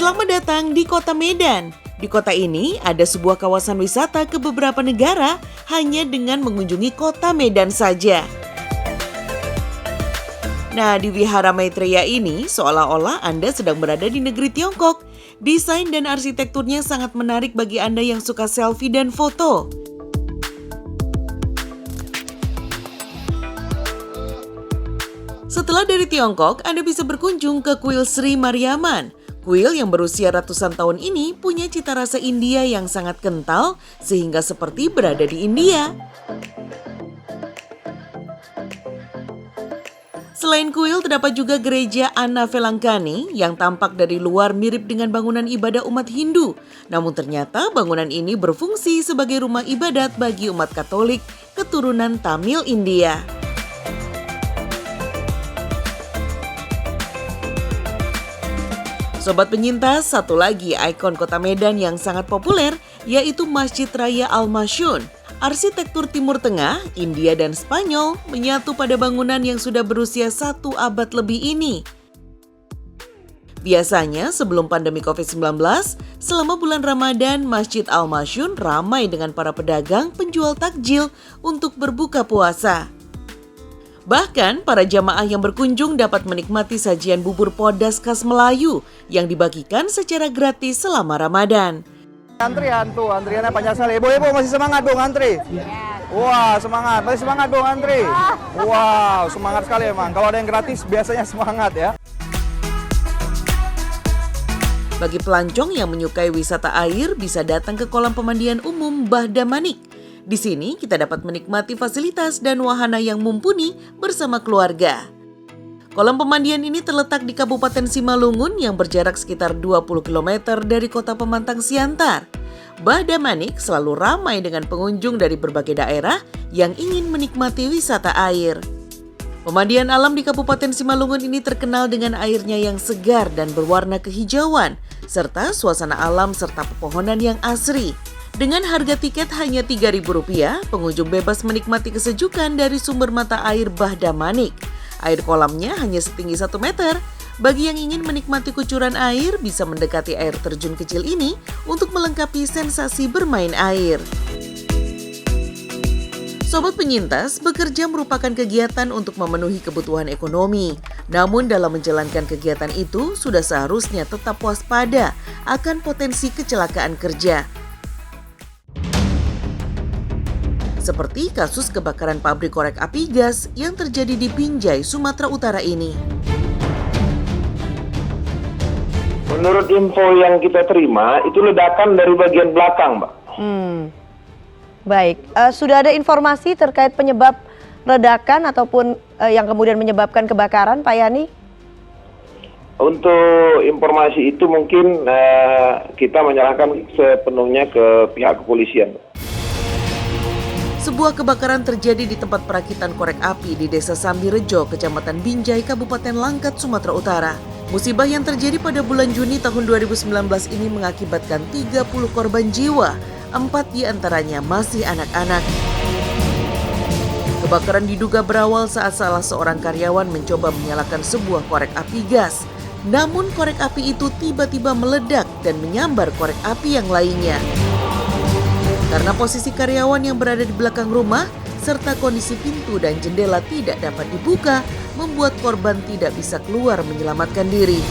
Selamat datang di Kota Medan. Di kota ini ada sebuah kawasan wisata ke beberapa negara hanya dengan mengunjungi Kota Medan saja. Nah, di Wihara Maitreya ini seolah-olah Anda sedang berada di negeri Tiongkok. Desain dan arsitekturnya sangat menarik bagi Anda yang suka selfie dan foto. Setelah dari Tiongkok, Anda bisa berkunjung ke Kuil Sri Mariamman. Kuil yang berusia ratusan tahun ini punya cita rasa India yang sangat kental sehingga seperti berada di India. Selain kuil, terdapat juga gereja Anna Velankani yang tampak dari luar mirip dengan bangunan ibadah umat Hindu. Namun ternyata bangunan ini berfungsi sebagai rumah ibadat bagi umat Katolik keturunan Tamil India. Sobat penyintas, satu lagi ikon kota Medan yang sangat populer yaitu Masjid Raya Al-Masyun. Arsitektur Timur Tengah, India dan Spanyol menyatu pada bangunan yang sudah berusia 1 abad lebih ini. Biasanya sebelum pandemi COVID-19, selama bulan Ramadan, Masjid Al-Masyun ramai dengan para pedagang penjual takjil untuk berbuka puasa. Bahkan, para jamaah yang berkunjung dapat menikmati sajian bubur podas khas Melayu yang dibagikan secara gratis selama Ramadan. Antrian tuh, antriannya panjang sekali. Ibu-ibu masih semangat dong antri? Wah, semangat. Masih semangat dong antri? Wow, semangat sekali emang. Kalau ada yang gratis biasanya semangat ya. Bagi pelancong yang menyukai wisata air bisa datang ke kolam pemandian umum Bahdamanik. Di sini kita dapat menikmati fasilitas dan wahana yang mumpuni bersama keluarga. Kolam pemandian ini terletak di Kabupaten Simalungun yang berjarak sekitar 20 km dari kota Pemantang Siantar. Bahdamanik selalu ramai dengan pengunjung dari berbagai daerah yang ingin menikmati wisata air. Pemandian alam di Kabupaten Simalungun ini terkenal dengan airnya yang segar dan berwarna kehijauan, serta suasana alam serta pepohonan yang asri. Dengan harga tiket hanya Rp3.000, pengunjung bebas menikmati kesejukan dari sumber mata air Bahdamanik. Air kolamnya hanya setinggi 1 meter. Bagi yang ingin menikmati kucuran air, bisa mendekati air terjun kecil ini untuk melengkapi sensasi bermain air. Sobat penyintas, bekerja merupakan kegiatan untuk memenuhi kebutuhan ekonomi. Namun dalam menjalankan kegiatan itu, sudah seharusnya tetap waspada akan potensi kecelakaan kerja. Seperti kasus kebakaran pabrik korek api gas yang terjadi di Binjai, Sumatera Utara ini. Menurut info yang kita terima, itu ledakan dari bagian belakang, Mbak. Baik, sudah ada informasi terkait penyebab ledakan ataupun yang kemudian menyebabkan kebakaran, Pak Yani? Untuk informasi itu mungkin kita menyerahkan sepenuhnya ke pihak kepolisian. Sebuah kebakaran terjadi di tempat perakitan korek api di Desa Sambirejo, Kecamatan Binjai, Kabupaten Langkat, Sumatera Utara. Musibah yang terjadi pada bulan Juni tahun 2019 ini mengakibatkan 30 korban jiwa, 4 diantaranya masih anak-anak. Kebakaran diduga berawal saat salah seorang karyawan mencoba menyalakan sebuah korek api gas. Namun korek api itu tiba-tiba meledak dan menyambar korek api yang lainnya. Karena posisi karyawan yang berada di belakang rumah, serta kondisi pintu dan jendela tidak dapat dibuka, membuat korban tidak bisa keluar menyelamatkan diri.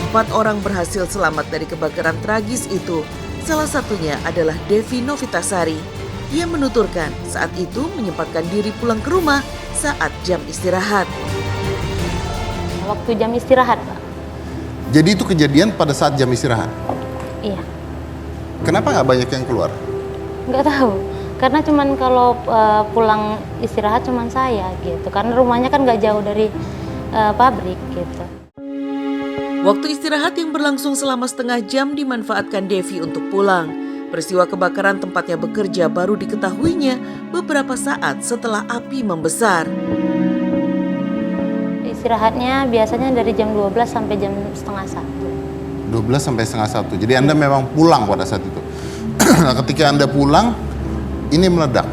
4 orang berhasil selamat dari kebakaran tragis itu. Salah satunya adalah Devi Novitasari. Ia menuturkan saat itu menyempatkan diri pulang ke rumah saat jam istirahat. Waktu jam istirahat, Pak. Jadi itu kejadian pada saat jam istirahat? Iya. Kenapa nggak banyak yang keluar? Nggak tahu. Karena cuman kalau pulang istirahat cuman saya gitu. Karena rumahnya kan nggak jauh dari pabrik gitu. Waktu istirahat yang berlangsung selama setengah jam dimanfaatkan Devi untuk pulang. Peristiwa kebakaran tempatnya bekerja baru diketahuinya beberapa saat setelah api membesar. Istirahatnya biasanya dari jam 12 sampai jam setengah 1. 12 sampai setengah 1. Jadi Anda memang pulang pada saat itu. Nah, ketika Anda pulang, ini meledak.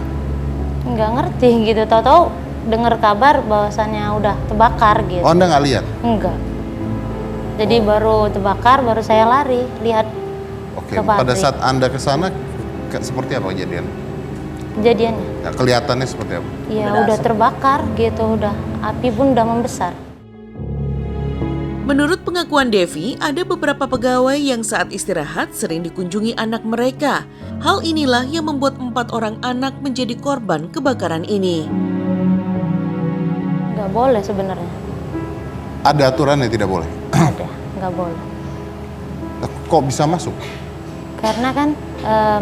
Nggak ngerti gitu. Tahu-tahu dengar kabar bahwasannya udah terbakar gitu. Oh, Anda nggak lihat? Enggak. Jadi baru terbakar, baru saya lari lihat Oke, ke pabrik. pada saat Anda ke sana seperti apa kejadian? Kejadiannya. Ya, kelihatannya seperti apa? Ya udah terbakar gitu, udah api pun udah membesar. Menurut pengakuan Devi, ada beberapa pegawai yang saat istirahat sering dikunjungi anak mereka. Hal inilah yang membuat 4 orang anak menjadi korban kebakaran ini. Nggak boleh sebenarnya. Ada aturan yang tidak boleh. Ada, nggak boleh. Kok bisa masuk? Karena kan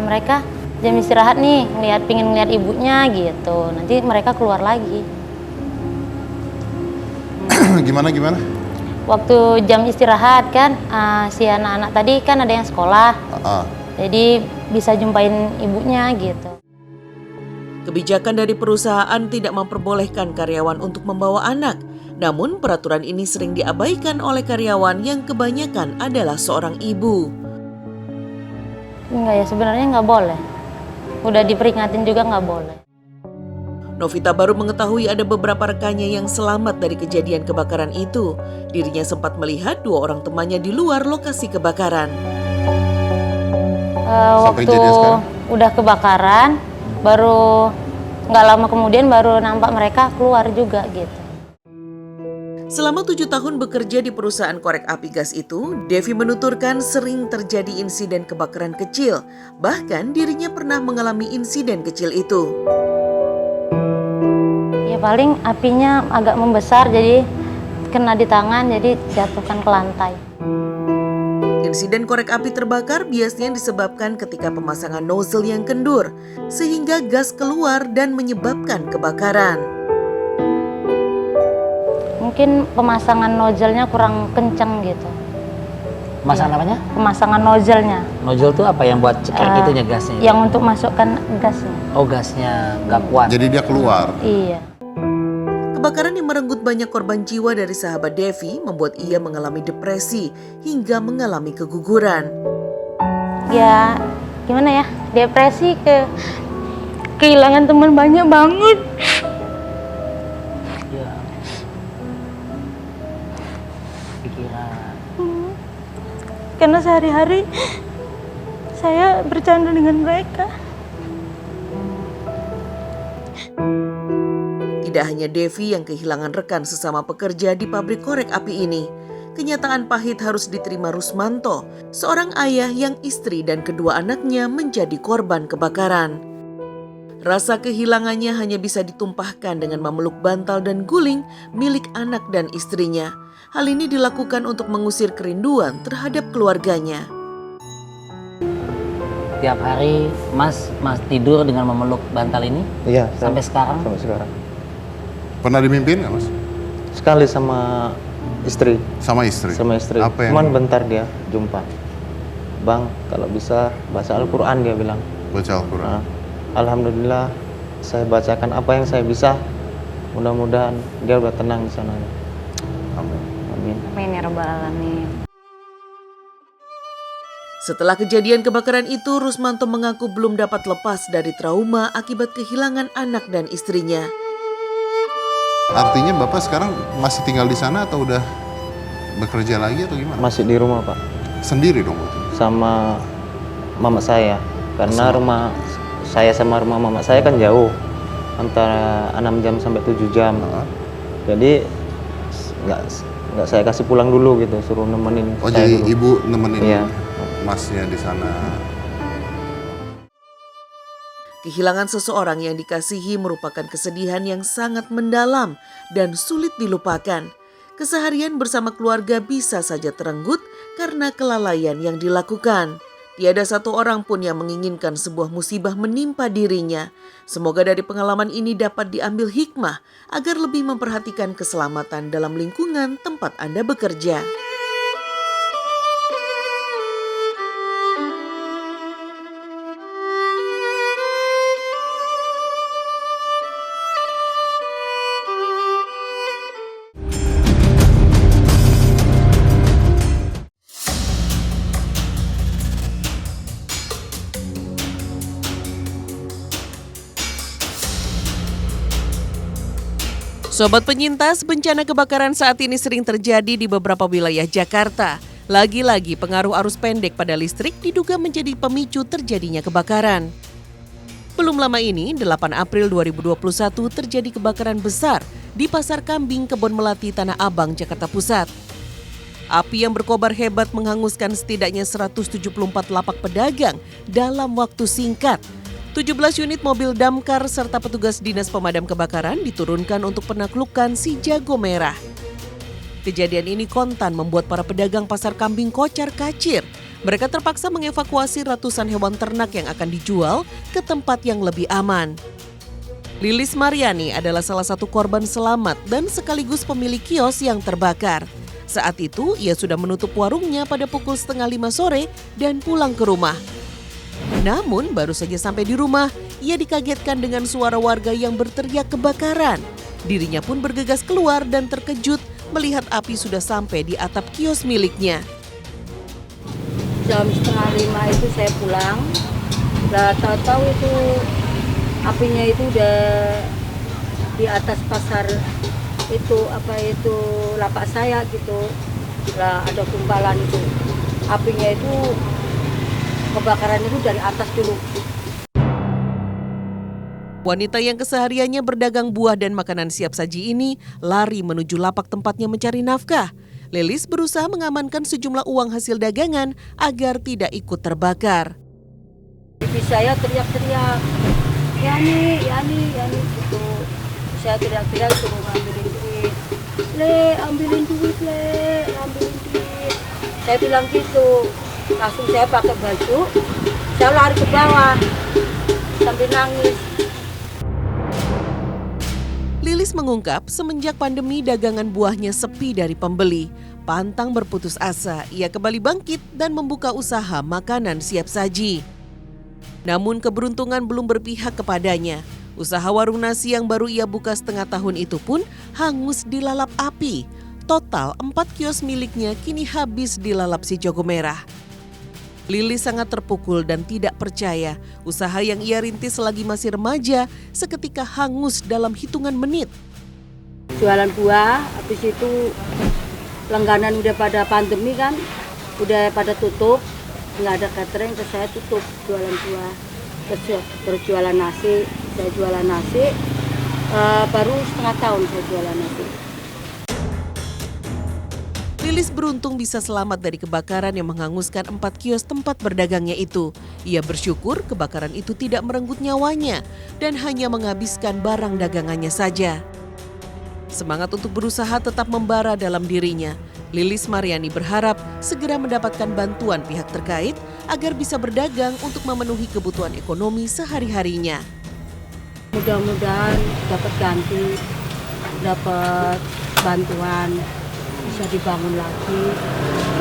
mereka jam istirahat nih, pingin ngeliat ibunya gitu. Nanti mereka keluar lagi. Gimana? Waktu jam istirahat kan, si anak-anak tadi kan ada yang sekolah. Jadi bisa jumpain ibunya gitu. Kebijakan dari perusahaan tidak memperbolehkan karyawan untuk membawa anak. Namun peraturan ini sering diabaikan oleh karyawan yang kebanyakan adalah seorang ibu. Enggak ya, sebenarnya nggak boleh. Udah diperingatin juga nggak boleh. Novita baru mengetahui ada beberapa rekannya yang selamat dari kejadian kebakaran itu. Dirinya sempat melihat 2 orang temannya di luar lokasi kebakaran. Waktu kejadian sekarang? udah kebakaran, baru nggak lama kemudian baru nampak mereka keluar juga gitu. Selama 7 tahun bekerja di perusahaan korek api gas itu, Devi menuturkan sering terjadi insiden kebakaran kecil. Bahkan dirinya pernah mengalami insiden kecil itu. Ya paling apinya agak membesar jadi kena di tangan, jadi jatuhkan ke lantai. Insiden korek api terbakar biasanya disebabkan ketika pemasangan nozzle yang kendur, sehingga gas keluar dan menyebabkan kebakaran. Mungkin pemasangan nozzle-nya kurang kencang gitu. Pemasangan apanya? Pemasangan nozzle-nya. Nozzle itu apa yang buat cekrek itunya gasnya? Yang untuk masukkan gasnya. Oh, gasnya nggak kuat. Jadi dia keluar. Iya. Kebakaran yang merenggut banyak korban jiwa dari sahabat Devi membuat ia mengalami depresi hingga mengalami keguguran. Ya gimana ya, depresi, kehilangan teman banyak banget. Ya. Pikiran. Karena sehari-hari saya bercanda dengan mereka. Tidak hanya Devi yang kehilangan rekan sesama pekerja di pabrik korek api ini. Kenyataan pahit harus diterima Rusmanto, seorang ayah yang istri dan kedua anaknya menjadi korban kebakaran. Rasa kehilangannya hanya bisa ditumpahkan dengan memeluk bantal dan guling milik anak dan istrinya. Hal ini dilakukan untuk mengusir kerinduan terhadap keluarganya. Tiap hari Mas tidur dengan memeluk bantal ini? Iya. Sampai sekarang? Sampai sekarang. Pernah dimimpin nggak, Mas? Sekali sama istri. Sama istri? Sama istri. Apa yang Cuman bentar dia jumpa. Bang, kalau bisa baca Al-Quran, dia bilang. baca Al-Quran? Nah, alhamdulillah saya bacakan apa yang saya bisa. Mudah-mudahan dia udah tenang di sana. Amin. Amin. Amin ya rabbal alamin. Setelah kejadian kebakaran itu, Rusmanto mengaku belum dapat lepas dari trauma akibat kehilangan anak dan istrinya. Artinya Bapak sekarang masih tinggal di sana atau udah bekerja lagi atau gimana? Masih di rumah, Pak. Sendiri dong berarti? Sama mama saya. Karena rumah saya sama rumah mama saya kan jauh. Antara 6 jam sampai 7 jam. Jadi nggak saya kasih pulang dulu gitu, suruh nemenin Oh, saya jadi dulu. ibu nemenin Iya. masnya di sana. Kehilangan seseorang yang dikasihi merupakan kesedihan yang sangat mendalam dan sulit dilupakan. Keseharian bersama keluarga bisa saja terenggut karena kelalaian yang dilakukan. Tiada satu orang pun yang menginginkan sebuah musibah menimpa dirinya. Semoga dari pengalaman ini dapat diambil hikmah agar lebih memperhatikan keselamatan dalam lingkungan tempat Anda bekerja. Sobat penyintas, bencana kebakaran saat ini sering terjadi di beberapa wilayah Jakarta. Lagi-lagi pengaruh arus pendek pada listrik diduga menjadi pemicu terjadinya kebakaran. Belum lama ini, 8 April 2021 terjadi kebakaran besar di Pasar Kambing Kebon Melati, Tanah Abang, Jakarta Pusat. Api yang berkobar hebat menghanguskan setidaknya 174 lapak pedagang dalam waktu singkat. 17 unit mobil damkar serta petugas dinas pemadam kebakaran diturunkan untuk penaklukan si jago merah. Kejadian ini kontan membuat para pedagang pasar kambing kocar-kacir. Mereka terpaksa mengevakuasi ratusan hewan ternak yang akan dijual ke tempat yang lebih aman. Lilis Mariani adalah salah satu korban selamat dan sekaligus pemilik kios yang terbakar. Saat itu, ia sudah menutup warungnya pada pukul 4:30 sore dan pulang ke rumah. Namun baru saja sampai di rumah, ia dikagetkan dengan suara warga yang berteriak kebakaran. Dirinya pun bergegas keluar dan terkejut melihat api sudah sampai di atap kios miliknya. Jam 4:30 itu saya pulang, tahu-tahu itu apinya itu udah di atas pasar itu lapak saya gitu. Lah ada kumpalan itu, apinya itu kebakaran itu dari atas dulu. Wanita yang kesehariannya berdagang buah dan makanan siap saji ini lari menuju lapak tempatnya mencari nafkah. Lilis berusaha mengamankan sejumlah uang hasil dagangan agar tidak ikut terbakar. Ibu saya teriak-teriak, Yani gitu. Saya teriak-teriak suruh ngambilin duit. Ambilin duit. Saya bilang gitu. Langsung saya pakai baju, saya lari ke bawah sambil nangis. Lilis mengungkap semenjak pandemi dagangan buahnya sepi dari pembeli. Pantang berputus asa, ia kembali bangkit dan membuka usaha makanan siap saji. Namun keberuntungan belum berpihak kepadanya. Usaha warung nasi yang baru ia buka setengah tahun itu pun hangus dilalap api. Total 4 kios miliknya kini habis dilalap si jago merah. Lilis sangat terpukul dan tidak percaya usaha yang ia rintis selagi masih remaja seketika hangus dalam hitungan menit. Jualan buah, habis itu langganan udah pada pandemi kan, udah pada tutup, nggak ada catering, terus saya tutup jualan buah, terus jualan nasi, saya jualan nasi, baru setengah tahun saya jualan nasi. Lilis beruntung bisa selamat dari kebakaran yang menghanguskan 4 kios tempat berdagangnya itu. Ia bersyukur kebakaran itu tidak merenggut nyawanya dan hanya menghabiskan barang dagangannya saja. Semangat untuk berusaha tetap membara dalam dirinya. Lilis Mariani berharap segera mendapatkan bantuan pihak terkait agar bisa berdagang untuk memenuhi kebutuhan ekonomi sehari-harinya. Mudah-mudahan dapat ganti, dapat bantuan, bisa dibangun lagi,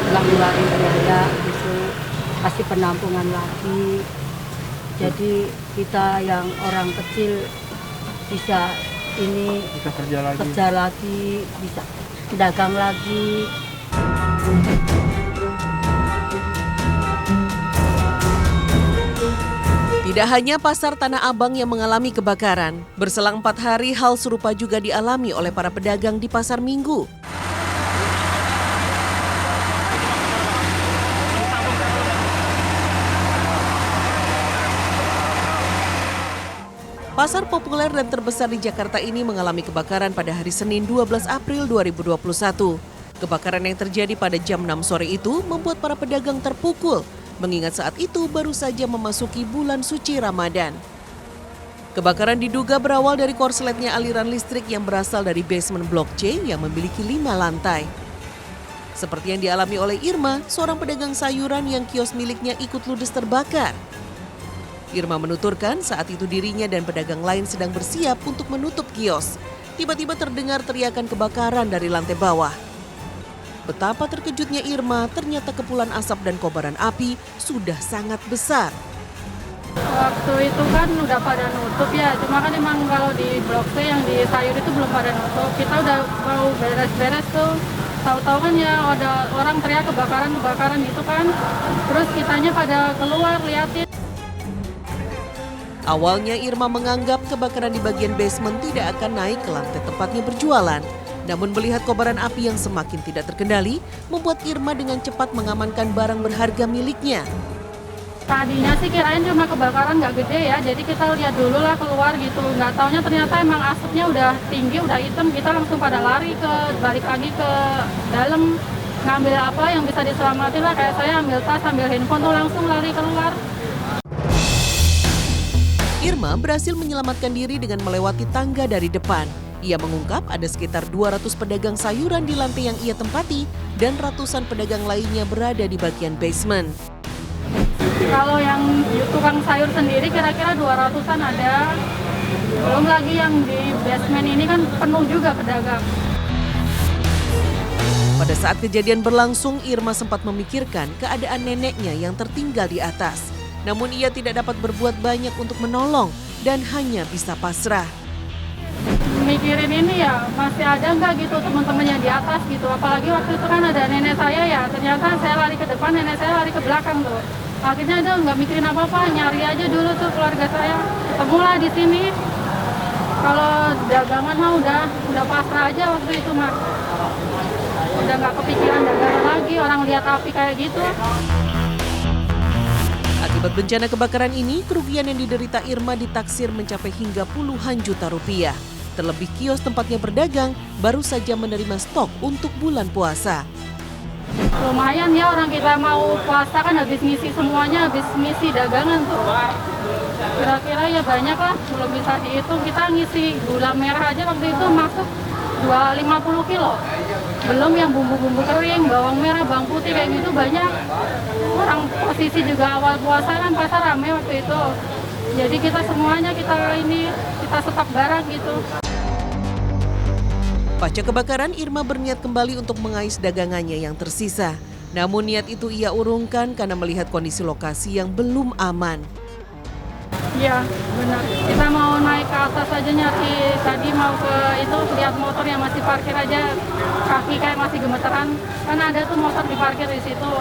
nggak ngeluarin biaya gitu, kasih penampungan lagi. Jadi kita yang orang kecil bisa kerja lagi, bisa dagang lagi. Tidak hanya pasar Tanah Abang yang mengalami kebakaran, berselang 4 hari hal serupa juga dialami oleh para pedagang di Pasar Minggu. Pasar populer dan terbesar di Jakarta ini mengalami kebakaran pada hari Senin 12 April 2021. Kebakaran yang terjadi pada jam 6 sore itu membuat para pedagang terpukul, mengingat saat itu baru saja memasuki bulan suci Ramadan. Kebakaran diduga berawal dari korsletnya aliran listrik yang berasal dari basement Blok C yang memiliki 5 lantai. Seperti yang dialami oleh Irma, seorang pedagang sayuran yang kios miliknya ikut ludes terbakar. Irma menuturkan saat itu dirinya dan pedagang lain sedang bersiap untuk menutup kios. Tiba-tiba terdengar teriakan kebakaran dari lantai bawah. Betapa terkejutnya Irma, ternyata kepulan asap dan kobaran api sudah sangat besar. Waktu itu kan udah pada nutup ya, cuma kan emang kalau di Blok C yang di sayur itu belum pada nutup. Kita udah mau beres-beres tuh, tahu-tahu kan ya ada orang teriak kebakaran gitu kan. Terus kitanya pada keluar liatin. Awalnya Irma menganggap kebakaran di bagian basement tidak akan naik ke lantai tempatnya berjualan. Namun melihat kobaran api yang semakin tidak terkendali, membuat Irma dengan cepat mengamankan barang berharga miliknya. Tadinya sih kirain cuma kebakaran nggak gede ya, jadi kita lihat dulu lah keluar gitu. Nggak taunya ternyata emang asapnya udah tinggi, udah hitam. Kita langsung pada lari balik lagi ke dalam, ngambil apa yang bisa diselamatin lah. Kayak saya ambil tas, ambil handphone tuh langsung lari keluar. Irma berhasil menyelamatkan diri dengan melewati tangga dari depan. Ia mengungkap ada sekitar 200 pedagang sayuran di lantai yang ia tempati dan ratusan pedagang lainnya berada di bagian basement. Kalau yang tukang sayur sendiri kira-kira 200-an ada. Belum lagi yang di basement ini kan penuh juga pedagang. Pada saat kejadian berlangsung, Irma sempat memikirkan keadaan neneknya yang tertinggal di atas. Namun ia tidak dapat berbuat banyak untuk menolong dan hanya bisa pasrah. Mikirin ini ya, masih ada nggak gitu teman-temannya di atas gitu. Apalagi waktu itu kan ada nenek saya ya, ternyata saya lari ke depan, nenek saya lari ke belakang tuh. Akhirnya dia nggak mikirin apa-apa, nyari aja dulu tuh keluarga saya. Ketemulah di sini. Kalau dagangan mah udah pasrah aja waktu itu mah. Udah nggak kepikiran dagangan lagi, orang lihat api kayak gitu. Akibat bencana kebakaran ini, kerugian yang diderita Irma ditaksir mencapai hingga puluhan juta rupiah. Terlebih kios tempatnya berdagang baru saja menerima stok untuk bulan puasa. Lumayan ya, orang kita mau puasa kan habis ngisi semuanya, habis ngisi dagangan tuh. Kira-kira ya banyak lah, belum bisa dihitung. Kita ngisi gula merah aja waktu itu masuk 250 kilo. Belum yang bumbu-bumbu kering, bawang merah, bawang putih kayak gitu banyak. Orang posisi juga awal puasa kan pasar rame waktu itu. Jadi kita semuanya kita stok barang gitu. Pasca kebakaran, Irma berniat kembali untuk mengais dagangannya yang tersisa. Namun niat itu ia urungkan karena melihat kondisi lokasi yang belum aman. Iya, benar. Kita mau naik ke atas aja nyari, tadi mau ke itu lihat motor yang masih parkir aja, kaki kayak masih gemeteran. Kan ada tuh motor diparkir di situ.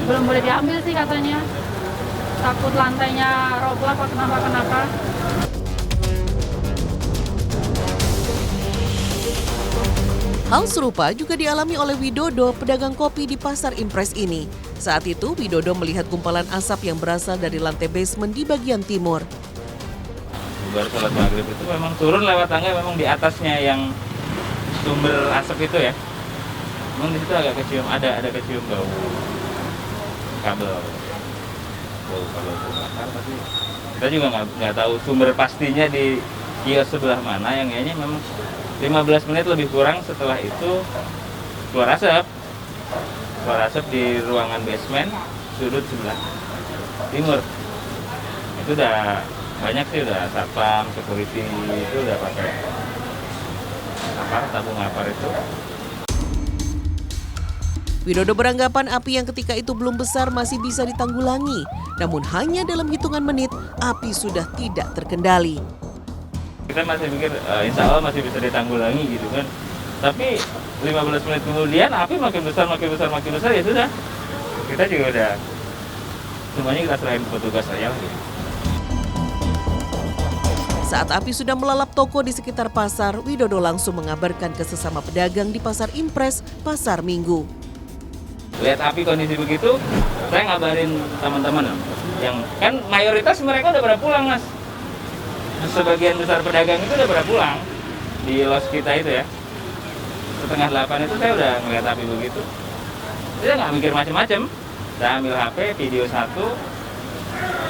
Belum boleh diambil sih katanya. Takut lantainya roboh apa kenapa. Hal serupa juga dialami oleh Widodo, pedagang kopi di Pasar Impres ini. Saat itu, Widodo melihat gumpalan asap yang berasal dari lantai basement di bagian timur. Baru sholat maghrib itu memang turun lewat tangga, memang di atasnya yang sumber asap itu ya. Memang di situ agak kecium, ada kecium bau kabel terbakar, tapi kita juga nggak tahu sumber pastinya di kios sebelah mana. Yang kayaknya memang 15 menit lebih kurang setelah itu keluar asap di ruangan basement sudut sebelah timur. Itu udah banyak sih, udah satpam, security itu udah pakai tabung apar itu. Widodo beranggapan api yang ketika itu belum besar masih bisa ditanggulangi. Namun hanya dalam hitungan menit, api sudah tidak terkendali. Kita masih pikir insya Allah masih bisa ditanggulangi gitu kan. Tapi 15 menit kemudian api makin besar ya sudah. Kita juga udah semuanya kita serahin petugas aja lah gitu. Saat api sudah melalap toko di sekitar pasar, Widodo langsung mengabarkan ke sesama pedagang di Pasar Impres, Pasar Minggu. Lihat api kondisi begitu, saya ngabarin teman-teman yang kan mayoritas mereka udah pada pulang, Mas. Sebagian besar pedagang itu udah pada pulang di los kita itu ya. 7:30 itu saya udah ngeliat api begitu. Saya nggak mikir macam-macam. Saya ambil HP, video satu,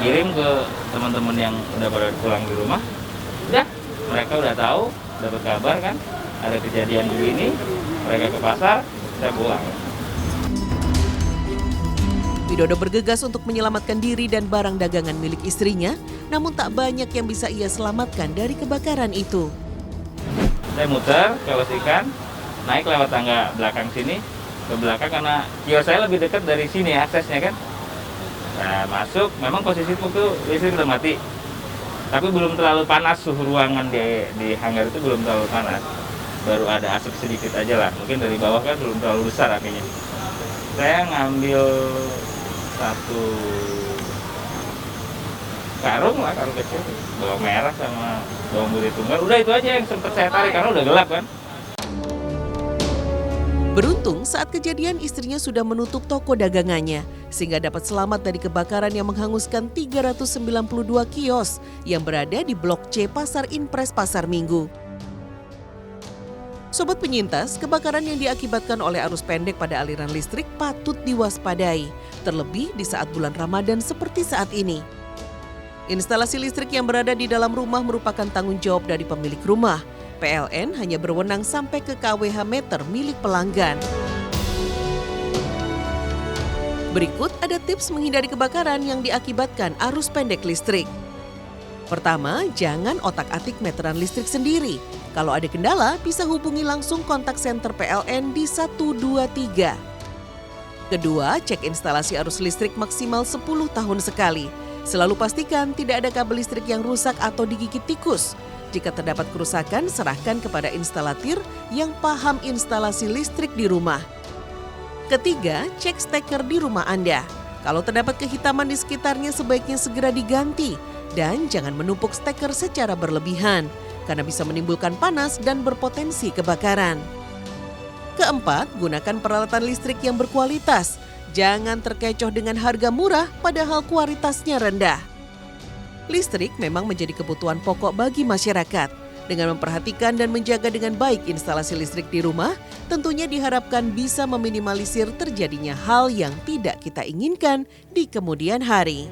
kirim ke teman-teman yang udah pada pulang di rumah. Udah, mereka udah tahu, dapat kabar kan, ada kejadian begini, mereka ke pasar, saya pulang. Widodo bergegas untuk menyelamatkan diri dan barang dagangan milik istrinya, namun tak banyak yang bisa ia selamatkan dari kebakaran itu. Saya muter ke los ikan, naik lewat tangga belakang sini, ke belakang karena kios saya lebih dekat dari sini aksesnya kan. Nah, masuk, memang posisi itu listrik udah mati. Tapi belum terlalu panas, suhu ruangan di hanggar itu belum terlalu panas. Baru ada asap sedikit aja lah, mungkin dari bawah kan belum terlalu besar apinya. Saya ngambil satu karung kecil, bawang merah sama bawang putih tunggal. Udah itu aja yang sempat saya tarik karena udah gelap kan. Beruntung saat kejadian istrinya sudah menutup toko dagangannya sehingga dapat selamat dari kebakaran yang menghanguskan 392 kios yang berada di Blok C Pasar Impres Pasar Minggu. Sobat penyintas, kebakaran yang diakibatkan oleh arus pendek pada aliran listrik patut diwaspadai, terlebih di saat bulan Ramadan seperti saat ini. Instalasi listrik yang berada di dalam rumah merupakan tanggung jawab dari pemilik rumah. PLN hanya berwenang sampai ke KWH meter milik pelanggan. Berikut ada tips menghindari kebakaran yang diakibatkan arus pendek listrik. Pertama, jangan otak-atik meteran listrik sendiri. Kalau ada kendala, bisa hubungi langsung kontak senter PLN di 123. Kedua, cek instalasi arus listrik maksimal 10 tahun sekali. Selalu pastikan tidak ada kabel listrik yang rusak atau digigit tikus. Jika terdapat kerusakan, serahkan kepada instalatir yang paham instalasi listrik di rumah. Ketiga, cek steker di rumah Anda. Kalau terdapat kehitaman di sekitarnya, sebaiknya segera diganti. Dan jangan menumpuk steker secara berlebihan, karena bisa menimbulkan panas dan berpotensi kebakaran. Keempat, gunakan peralatan listrik yang berkualitas. Jangan terkecoh dengan harga murah padahal kualitasnya rendah. Listrik memang menjadi kebutuhan pokok bagi masyarakat. Dengan memperhatikan dan menjaga dengan baik instalasi listrik di rumah, tentunya diharapkan bisa meminimalisir terjadinya hal yang tidak kita inginkan di kemudian hari.